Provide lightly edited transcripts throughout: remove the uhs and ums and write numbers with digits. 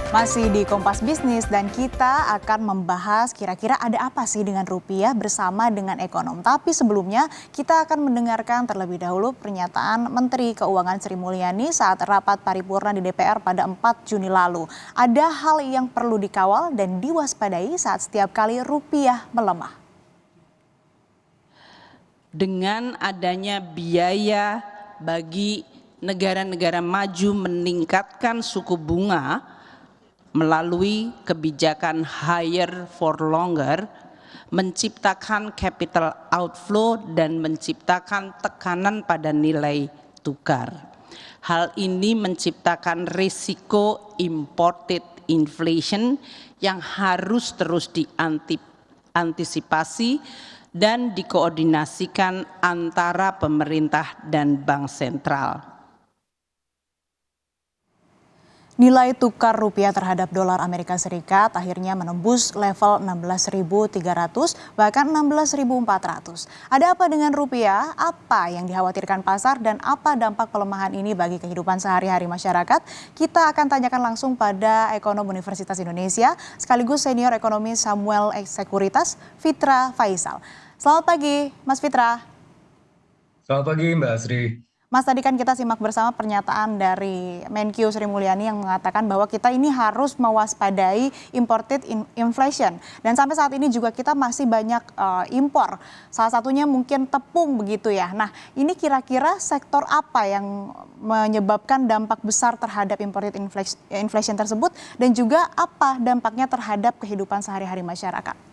Masih di Kompas Bisnis dan kita akan membahas kira-kira ada apa sih dengan rupiah bersama dengan ekonom. Tapi sebelumnya kita akan mendengarkan terlebih dahulu pernyataan Menteri Keuangan Sri Mulyani saat rapat paripurna di DPR pada 4 Juni lalu. Ada hal yang perlu dikawal dan diwaspadai saat setiap kali rupiah melemah. Dengan adanya biaya bagi negara-negara maju meningkatkan suku bunga melalui kebijakan higher for longer, menciptakan capital outflow dan menciptakan tekanan pada nilai tukar. Hal ini menciptakan risiko imported inflation yang harus terus diantisipasi dan dikoordinasikan antara pemerintah dan bank sentral. Nilai tukar rupiah terhadap dolar Amerika Serikat akhirnya menembus level 16.300 bahkan 16.400. Ada apa dengan rupiah? Apa yang dikhawatirkan pasar dan apa dampak pelemahan ini bagi kehidupan sehari-hari masyarakat? Kita akan tanyakan langsung pada ekonom Universitas Indonesia sekaligus senior ekonomis Samuel Sekuritas, Fitra Faisal. Selamat pagi, Mas Fitra. Selamat pagi Mbak Asri. Mas, tadi kan kita simak bersama pernyataan dari Menkyu Sri Mulyani yang mengatakan bahwa kita ini harus mewaspadai imported inflation. Dan sampai saat ini juga kita masih banyak impor. Salah satunya mungkin tepung begitu ya. Nah, ini kira-kira sektor apa yang menyebabkan dampak besar terhadap imported inflation tersebut dan juga apa dampaknya terhadap kehidupan sehari-hari masyarakat?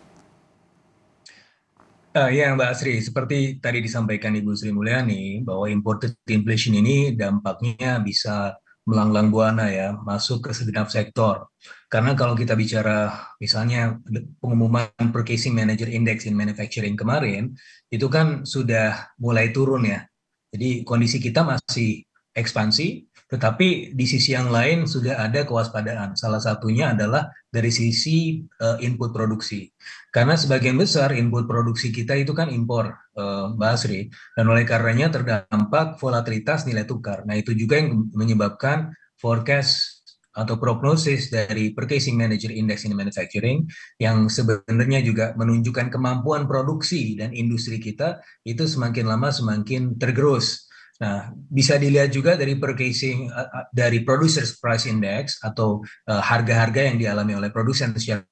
Ya Mbak Asri, seperti tadi disampaikan Ibu Sri Mulyani bahwa imported inflation ini dampaknya bisa melanglang buana ya, masuk ke segenap sektor. Karena kalau kita bicara misalnya pengumuman Purchasing Manager Index in Manufacturing kemarin, itu kan sudah mulai turun ya. Jadi kondisi kita masih ekspansi, tetapi di sisi yang lain sudah ada kewaspadaan. Salah satunya adalah dari sisi input produksi. Karena sebagian besar input produksi kita itu kan impor, Mbak Asri, dan oleh karenanya terdampak volatilitas nilai tukar. Nah, itu juga yang menyebabkan forecast atau prognosis dari Purchasing Manager Index in Manufacturing yang sebenarnya juga menunjukkan kemampuan produksi dan industri kita itu semakin lama semakin tergerus. Nah, bisa dilihat juga dari dari Producers Price Index atau harga-harga yang dialami oleh produsen secara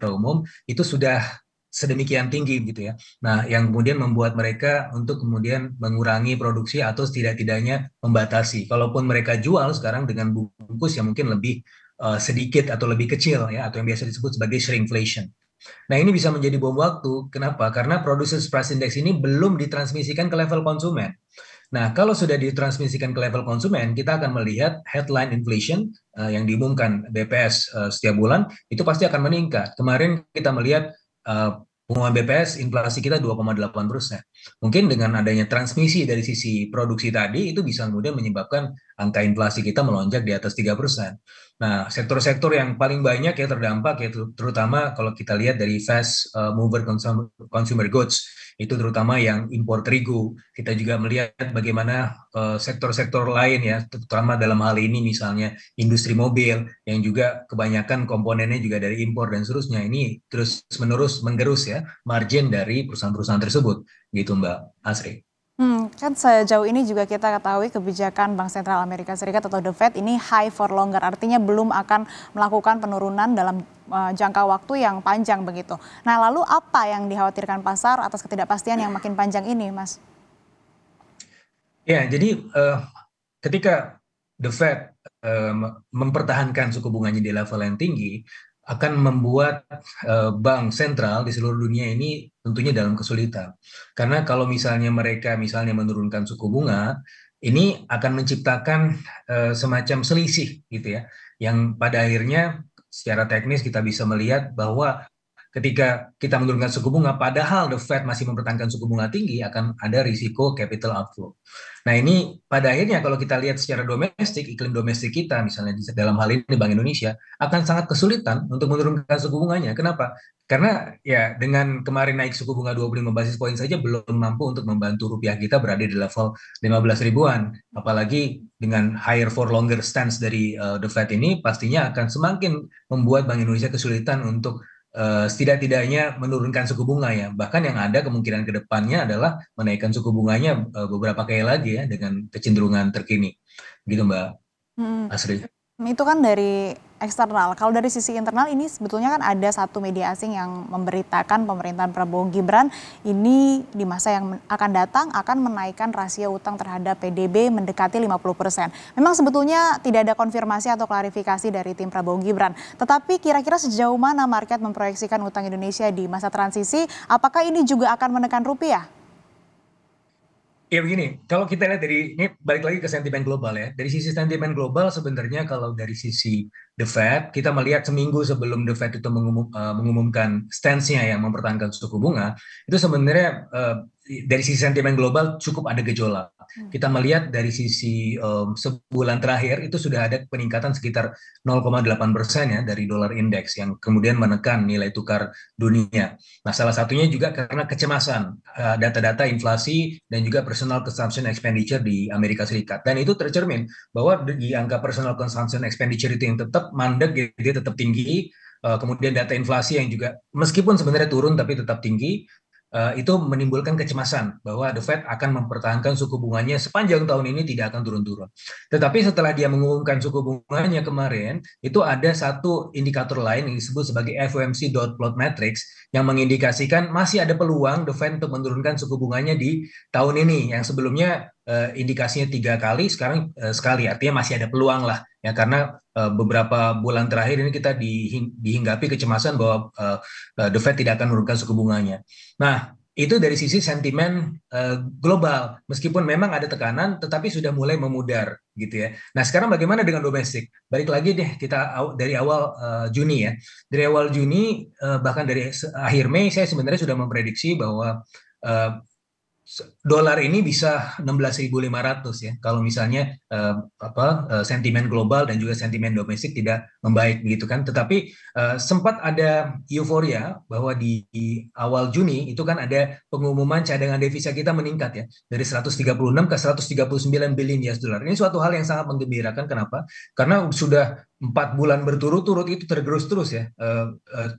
umum itu sudah sedemikian tinggi gitu ya. Nah, yang kemudian membuat mereka untuk kemudian mengurangi produksi atau setidak-tidaknya membatasi. Kalaupun mereka jual sekarang dengan bungkus yang mungkin lebih sedikit atau lebih kecil ya, atau yang biasa disebut sebagai shrinkflation. Nah, ini bisa menjadi bom waktu. Kenapa? Karena Producers Price Index ini belum ditransmisikan ke level konsumen. Nah, kalau sudah ditransmisikan ke level konsumen, kita akan melihat headline inflation yang diumumkan BPS setiap bulan itu pasti akan meningkat. Kemarin kita melihat pengumuman BPS inflasi kita 2,8%. Mungkin dengan adanya transmisi dari sisi produksi tadi itu bisa kemudian menyebabkan angka inflasi kita melonjak di atas 3%. Nah, sektor-sektor yang paling banyak ya terdampak yaitu terutama kalau kita lihat dari fast mover consumer goods itu terutama yang impor terigu. Kita juga melihat bagaimana sektor-sektor lain ya, terutama dalam hal ini misalnya industri mobil yang juga kebanyakan komponennya juga dari impor dan seterusnya. Ini terus-menerus menggerus ya margin dari perusahaan-perusahaan tersebut, gitu Mbak Asri. Kan sejauh ini juga kita ketahui kebijakan Bank Sentral Amerika Serikat atau The Fed ini high for longer, artinya belum akan melakukan penurunan dalam jangka waktu yang panjang begitu. Nah, lalu apa yang dikhawatirkan pasar atas ketidakpastian yang makin panjang ini, Mas? Ya, jadi ketika The Fed mempertahankan suku bunganya di level yang tinggi, akan membuat bank sentral di seluruh dunia ini tentunya dalam kesulitan. Karena kalau misalnya mereka misalnya menurunkan suku bunga, ini akan menciptakan semacam selisih gitu ya, yang pada akhirnya secara teknis kita bisa melihat bahwa ketika kita menurunkan suku bunga, padahal the Fed masih mempertahankan suku bunga tinggi, akan ada risiko capital outflow. Nah ini pada akhirnya kalau kita lihat secara domestik, iklim domestik kita misalnya dalam hal ini Bank Indonesia akan sangat kesulitan untuk menurunkan suku bunganya. Kenapa? Karena ya dengan kemarin naik suku bunga 25 basis poin saja belum mampu untuk membantu rupiah kita berada di level 15 ribuan. Apalagi dengan higher for longer stance dari the Fed ini pastinya akan semakin membuat Bank Indonesia kesulitan untuk setidak-tidaknya menurunkan suku bunga ya. Bahkan yang ada kemungkinan ke depannya adalah menaikkan suku bunganya beberapa kali lagi ya dengan kecenderungan terkini. Gitu Mbak Hmm. Asri. Itu kan dari eksternal. Kalau dari sisi internal ini sebetulnya kan ada satu media asing yang memberitakan pemerintahan Prabowo Gibran ini di masa yang akan datang akan menaikkan rasio utang terhadap PDB mendekati 50%. Memang sebetulnya tidak ada konfirmasi atau klarifikasi dari tim Prabowo Gibran. Tetapi kira-kira sejauh mana market memproyeksikan utang Indonesia di masa transisi? Apakah ini juga akan menekan rupiah? Ya begini, kalau kita lihat dari ini balik lagi ke sentimen global ya. Dari sisi sentimen global sebenarnya kalau dari sisi The Fed, kita melihat seminggu sebelum The Fed itu mengumumkan stance-nya yang mempertahankan suku bunga, itu sebenarnya dari sisi sentimen global cukup ada gejolak. Kita melihat dari sisi sebulan terakhir itu sudah ada peningkatan sekitar 0,8% ya dari dolar indeks yang kemudian menekan nilai tukar dunia. Nah, salah satunya juga karena kecemasan data-data inflasi dan juga personal consumption expenditure di Amerika Serikat. Dan itu tercermin bahwa di angka personal consumption expenditure itu yang tetap mandek, dia tetap tinggi. Kemudian data inflasi yang juga meskipun sebenarnya turun tapi tetap tinggi. Itu menimbulkan kecemasan bahwa The Fed akan mempertahankan suku bunganya sepanjang tahun ini tidak akan turun-turun. Tetapi setelah dia mengumumkan suku bunganya kemarin, itu ada satu indikator lain yang disebut sebagai FOMC dot plot matrix yang mengindikasikan masih ada peluang The Fed untuk menurunkan suku bunganya di tahun ini yang sebelumnya indikasinya 3 kali, sekarang sekali, artinya masih ada peluang lah ya karena beberapa bulan terakhir ini kita dihinggapi kecemasan bahwa The Fed tidak akan menurunkan suku bunganya. Nah, itu dari sisi sentimen global. Meskipun memang ada tekanan, tetapi sudah mulai memudar gitu ya. Nah, sekarang bagaimana dengan domestik? Balik lagi deh kita dari awal Juni ya. Dari awal Juni bahkan dari akhir Mei saya sebenarnya sudah memprediksi bahwa uh, dolar ini bisa 16.500 ya kalau misalnya sentimen global dan juga sentimen domestik tidak membaik begitu kan, tetapi sempat ada euforia bahwa di awal Juni itu kan ada pengumuman cadangan devisa kita meningkat ya dari 136 ke 139 billion US dollar. Ini suatu hal yang sangat menggembirakan. Kenapa? Karena sudah 4 bulan berturut-turut itu tergerus terus ya, 3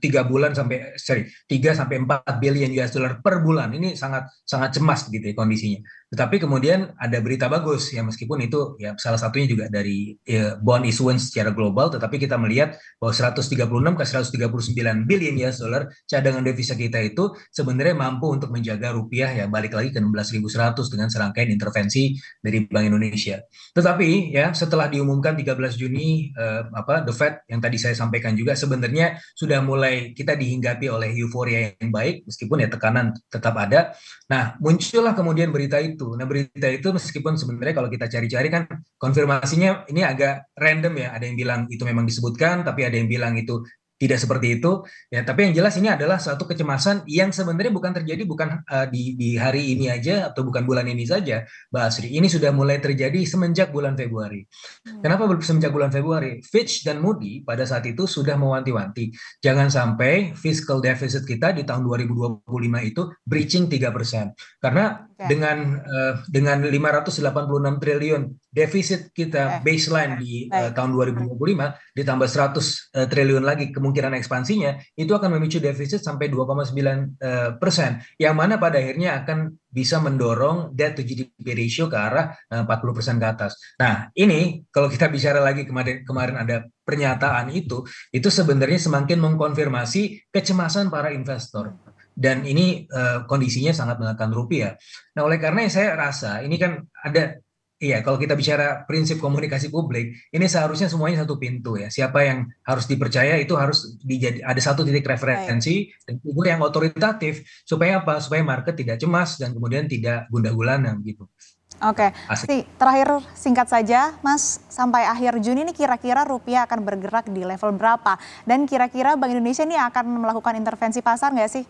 sampai 4 billion US dollar per bulan. Ini sangat sangat cemas gitu ya kondisinya. Tetapi kemudian ada berita bagus ya, meskipun itu ya salah satunya juga dari bond issuance secara global, tetapi kita melihat bahwa 136 ke 139 billion US dollar cadangan devisa kita itu sebenarnya mampu untuk menjaga rupiah ya balik lagi ke 16.100 dengan serangkaian intervensi dari Bank Indonesia. Tetapi ya setelah diumumkan 13 Juni The Fed yang tadi saya sampaikan juga sebenarnya sudah mulai kita dihinggapi oleh euforia yang baik meskipun ya tekanan tetap ada. Nah, muncullah kemudian berita itu. Nah, berita itu meskipun sebenarnya kalau kita cari-cari kan konfirmasinya ini agak random ya. Ada yang bilang itu memang disebutkan, tapi ada yang bilang itu tidak seperti itu ya, tapi yang jelas ini adalah suatu kecemasan yang sebenarnya bukan terjadi bukan di hari ini aja atau bukan bulan ini saja Mbak Asri, ini sudah mulai terjadi semenjak bulan Februari. Kenapa semenjak bulan Februari? Fitch dan Moody pada saat itu sudah mewanti-wanti jangan sampai fiscal deficit kita di tahun 2025 itu breaching 3%. Karena dengan 586 triliun defisit kita baseline di tahun 2025 ditambah 100 triliun lagi kemungkinan ekspansinya, itu akan memicu defisit sampai 2,9%, yang mana pada akhirnya akan bisa mendorong debt to GDP ratio ke arah 40% ke atas. Nah, ini kalau kita bicara lagi kemarin ada pernyataan itu sebenarnya semakin mengkonfirmasi kecemasan para investor. Dan ini kondisinya sangat menekan rupiah. Nah, oleh karena saya rasa ini kan ada, iya, kalau kita bicara prinsip komunikasi publik, ini seharusnya semuanya satu pintu ya. Siapa yang harus dipercaya itu harus ada satu titik referensi dan figur yang otoritatif supaya apa? Supaya market tidak cemas dan kemudian tidak gundah gulana gitu. Oke, Asik. terakhir singkat saja, Mas, sampai akhir Juni ini kira-kira rupiah akan bergerak di level berapa? Dan kira-kira Bank Indonesia ini akan melakukan intervensi pasar nggak sih?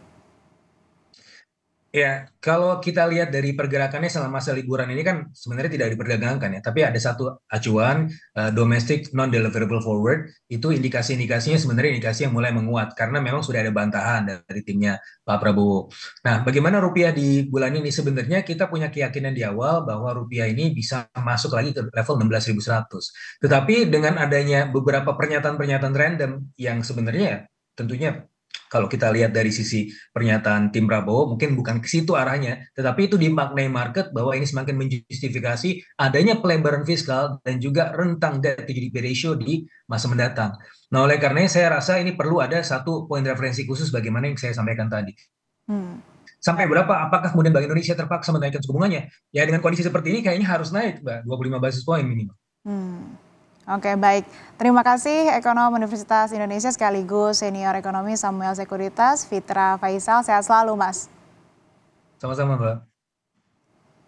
Ya, kalau kita lihat dari pergerakannya selama masa liburan ini kan sebenarnya tidak diperdagangkan ya, tapi ada satu acuan domestic non-deliverable forward, itu indikasi-indikasinya sebenarnya indikasi yang mulai menguat karena memang sudah ada bantahan dari timnya Pak Prabowo. Nah, bagaimana rupiah di bulan ini? Sebenarnya kita punya keyakinan di awal bahwa rupiah ini bisa masuk lagi ke level 16.100. Tetapi dengan adanya beberapa pernyataan-pernyataan random yang sebenarnya tentunya kalau kita lihat dari sisi pernyataan tim Prabowo mungkin bukan ke situ arahnya, tetapi itu dimaknai market bahwa ini semakin menjustifikasi adanya pelebaran fiskal dan juga rentang debt to GDP ratio di masa mendatang. Nah, oleh karenanya saya rasa ini perlu ada satu poin referensi khusus bagaimana yang saya sampaikan tadi. Hmm. Sampai berapa? Apakah kemudian Bank Indonesia terpaksa menaikkan suku bunganya? Ya dengan kondisi seperti ini kayaknya harus naik, Mbak, 25 basis point minimal. Hmm. Oke, baik. Terima kasih Ekonom Universitas Indonesia sekaligus senior ekonomi Samuel Sekuritas, Fitra Faisal. Sehat selalu, Mas. Sama-sama, Mbak.